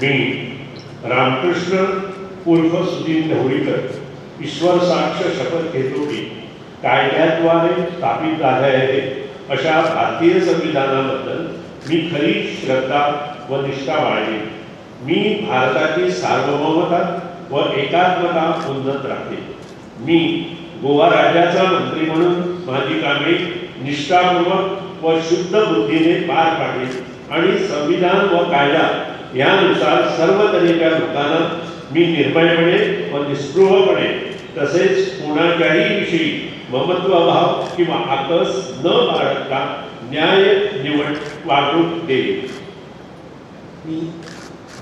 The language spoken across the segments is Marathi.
मी रामकृष्ण उर्फ सुधीर ढवळीकर ईश्वर साक्ष शपथ घेतो की कायद्याद्वारे स्थापित झालेले अशा भारतीय संविधानाबद्दल मी खरी श्रद्धा व निष्ठा बाळगेन. मी भारताची सार्वभौमता व एकात्मता उन्नत राखते. मी गोवा राज्याचा मंत्री म्हणून माझी कामे निष्ठापूर्वक व शुद्ध बुद्धीने पार पाडेन आणि संविधान व कायदा यानुसार सर्व तऱ्हेच्या लोकांना मी निर्भयपणे व निस्पृहपणे तसेच कोणाच्याही विषयी ममत्वभाव किंवा आकस न बाळगता न्याय निवड वागणूक देईन.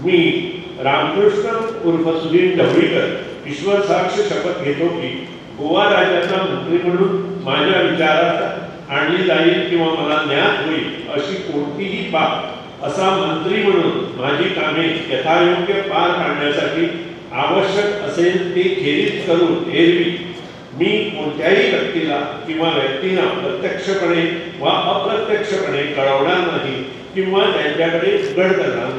मी रामकृष्ण उर्फ सुधीर ढवळीकर ईश्वर साक्ष शपथ घेतो की गोवा राज्याचा मंत्री म्हणून माझ्या विचारात आणली जाईल किंवा मला ज्ञात होईल अशी कोणतीही बाब असा मंत्री म्हणून माझी कामे यथायोग्य पार पाडण्यासाठी आवश्यक असेल ते खेरीज करून एरवी मी कोणत्याही व्यक्तीला किंवा व्यक्तींना प्रत्यक्षपणे वा अप्रत्यक्षपणे कळवणार नाही किंवा त्यांच्याकडे उघड करणार